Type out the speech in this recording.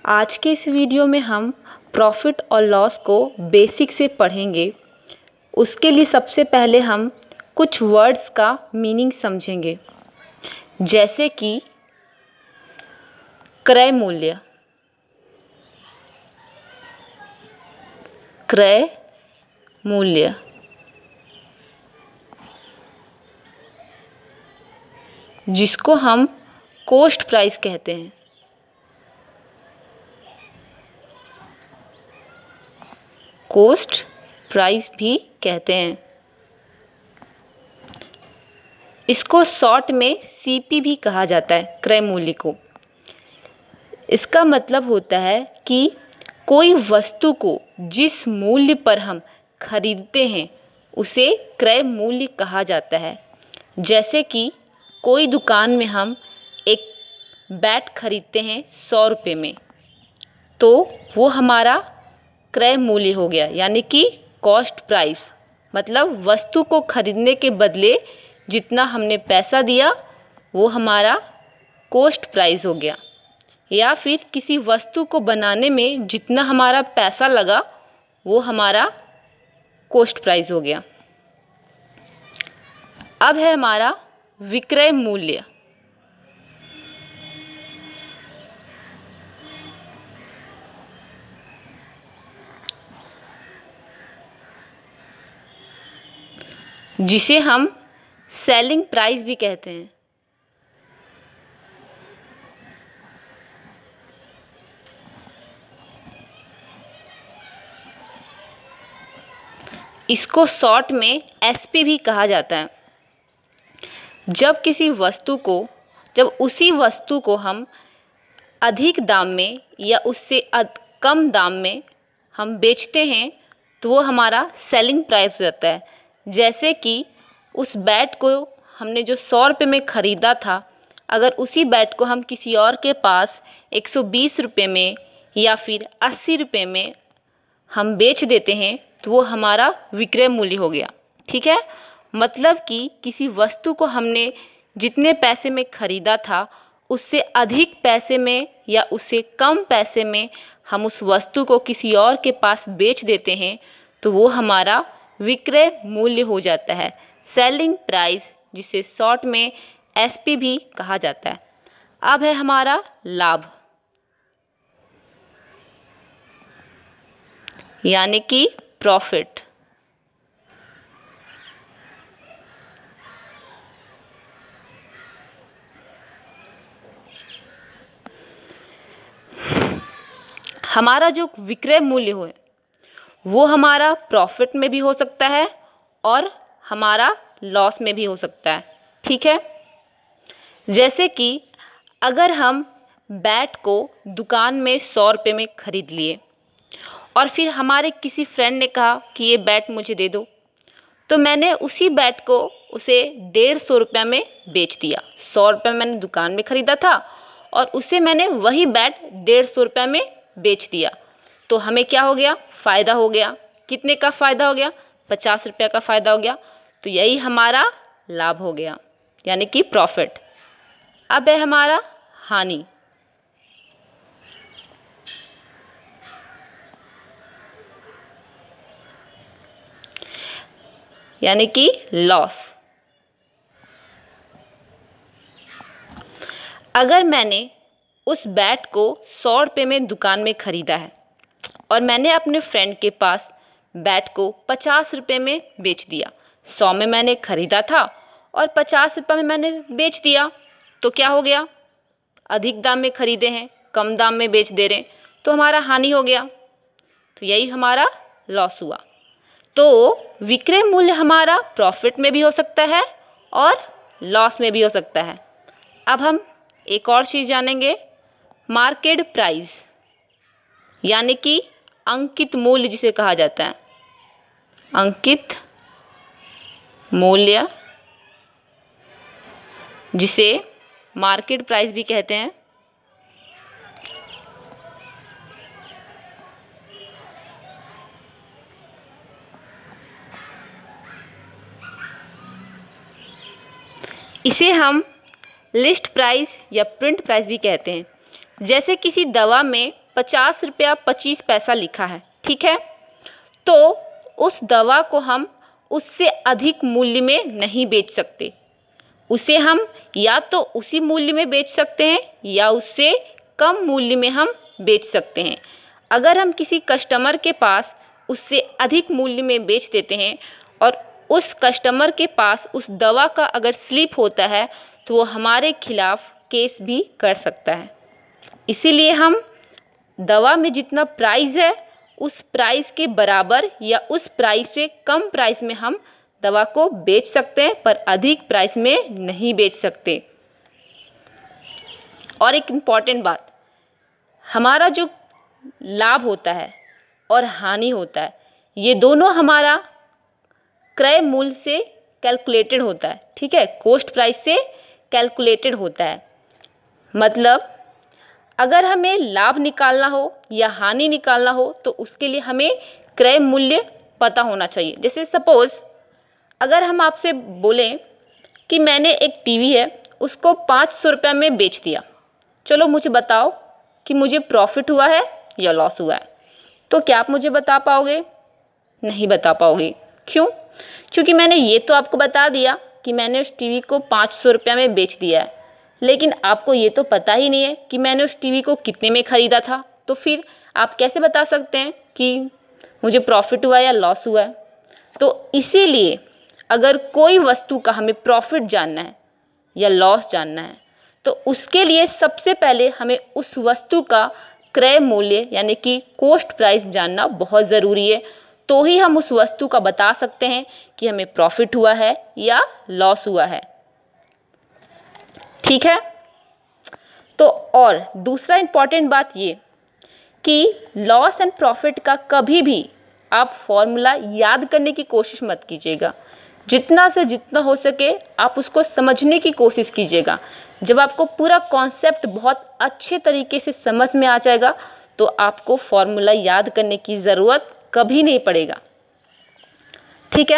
आज के इस वीडियो में हम प्रॉफिट और लॉस को बेसिक से पढ़ेंगे। उसके लिए सबसे पहले हम कुछ वर्ड्स का मीनिंग समझेंगे, जैसे कि क्रय मूल्य। क्रय मूल्य जिसको हम कॉस्ट प्राइस कहते हैं। कॉस्ट प्राइस भी कहते हैं। इसको शॉर्ट में सीपी भी कहा जाता है, क्रय मूल्य को। इसका मतलब होता है कि कोई वस्तु को जिस मूल्य पर हम खरीदते हैं उसे क्रय मूल्य कहा जाता है। जैसे कि कोई दुकान में हम एक बैट खरीदते हैं 100 रुपये में, तो वो हमारा क्रय मूल्य हो गया, यानी कि कॉस्ट प्राइस। मतलब वस्तु को खरीदने के बदले जितना हमने पैसा दिया वो हमारा कॉस्ट प्राइस हो गया। या फिर किसी वस्तु को बनाने में जितना हमारा पैसा लगा वो हमारा कॉस्ट प्राइस हो गया। अब है हमारा विक्रय मूल्य। जिसे हम सेलिंग प्राइस भी कहते हैं। इसको शॉर्ट में एसपी भी कहा जाता है। जब उसी वस्तु को हम अधिक दाम में या उससे कम दाम में हम बेचते हैं तो वो हमारा सेलिंग प्राइस रहता है। जैसे कि उस बैट को हमने जो 100 रुपये में ख़रीदा था, अगर उसी बैट को हम किसी और के पास 120 रुपये में या फिर 80 रुपये में हम बेच देते हैं तो वो हमारा विक्रय मूल्य हो गया। ठीक है, मतलब कि किसी वस्तु को हमने जितने पैसे में ख़रीदा था उससे अधिक पैसे में या उससे कम पैसे में हम उस वस्तु को किसी और के पास बेच देते हैं तो वो हमारा विक्रय मूल्य हो जाता है, सेलिंग प्राइस, जिसे शॉर्ट में एसपी भी कहा जाता है। अब है हमारा लाभ, यानी कि प्रॉफिट। हमारा जो विक्रय मूल्य हो वो हमारा प्रॉफिट में भी हो सकता है और हमारा लॉस में भी हो सकता है। ठीक है, जैसे कि अगर हम बैट को दुकान में 100 रुपये में ख़रीद लिए और फिर हमारे किसी फ्रेंड ने कहा कि ये बैट मुझे दे दो, तो मैंने उसी बैट को उसे 150 रुपये में बेच दिया। 100 रुपये मैंने दुकान में ख़रीदा था और उसे मैंने वही बैट 150 रुपये में बेच दिया। तो हमें क्या हो गया? फ़ायदा हो गया। कितने का फ़ायदा हो गया? 50 रुपये का फ़ायदा हो गया। तो यही हमारा लाभ हो गया, यानी कि प्रॉफिट। अब है हमारा हानि, यानी कि लॉस। अगर मैंने उस बैट को 100 रुपये में दुकान में ख़रीदा है और मैंने अपने फ्रेंड के पास बैट को 50 रुपये में बेच दिया। 100 में मैंने ख़रीदा था और 50 रुपये में मैंने बेच दिया, तो क्या हो गया? अधिक दाम में ख़रीदे हैं, कम दाम में बेच दे रहे हैं, तो हमारा हानि हो गया। तो यही हमारा लॉस हुआ। तो विक्रय मूल्य हमारा प्रॉफिट में भी हो सकता है और लॉस में भी हो सकता है। अब हम एक और चीज़ जानेंगे, मार्केट प्राइस, यानी कि अंकित मूल्य जिसे कहा जाता है। अंकित मूल्य, जिसे मार्केट प्राइस भी कहते हैं। इसे हम लिस्ट प्राइस या प्रिंट प्राइस भी कहते हैं। जैसे किसी दवा में ₹50.25 लिखा है, ठीक है, तो उस दवा को हम उससे अधिक मूल्य में नहीं बेच सकते। उसे हम या तो उसी मूल्य में बेच सकते हैं या उससे कम मूल्य में हम बेच सकते हैं। अगर हम किसी कस्टमर के पास उससे अधिक मूल्य में बेच देते हैं और उस कस्टमर के पास उस दवा का अगर स्लिप होता है तो वो हमारे खिलाफ केस भी कर सकता है। इसीलिए हम दवा में जितना प्राइस है उस प्राइस के बराबर या उस प्राइस से कम प्राइस में हम दवा को बेच सकते हैं, पर अधिक प्राइस में नहीं बेच सकते। और एक इम्पॉर्टेंट बात, हमारा जो लाभ होता है और हानि होता है ये दोनों हमारा क्रय मूल्य से कैलकुलेटेड होता है, ठीक है, कॉस्ट प्राइस से कैलकुलेटेड होता है। मतलब अगर हमें लाभ निकालना हो या हानि निकालना हो तो उसके लिए हमें क्रय मूल्य पता होना चाहिए। जैसे सपोज़ अगर हम आपसे बोलें कि मैंने एक टीवी है उसको ₹500 में बेच दिया, चलो मुझे बताओ कि मुझे प्रॉफिट हुआ है या लॉस हुआ है। तो क्या आप मुझे बता पाओगे? नहीं बता पाओगे। क्यों? क्योंकि मैंने ये तो आपको बता दिया कि मैंने उस टीवी को ₹500 में बेच दिया है, लेकिन आपको ये तो पता ही नहीं है कि मैंने उस टीवी को कितने में ख़रीदा था। तो फिर आप कैसे बता सकते हैं कि मुझे प्रॉफिट हुआ या लॉस हुआ है? तो इसीलिए अगर कोई वस्तु का हमें प्रॉफिट जानना है या लॉस जानना है तो उसके लिए सबसे पहले हमें उस वस्तु का क्रय मूल्य यानी कि कॉस्ट प्राइस जानना बहुत ज़रूरी है। तो ही हम उस वस्तु का बता सकते हैं कि हमें प्रॉफिट हुआ है या लॉस हुआ है, ठीक है। तो और दूसरा इम्पॉर्टेंट बात ये कि लॉस एंड प्रॉफिट का कभी भी आप फॉर्मूला याद करने की कोशिश मत कीजिएगा। जितना से जितना हो सके आप उसको समझने की कोशिश कीजिएगा। जब आपको पूरा कॉन्सेप्ट बहुत अच्छे तरीके से समझ में आ जाएगा तो आपको फॉर्मूला याद करने की ज़रूरत कभी नहीं पड़ेगा, ठीक है।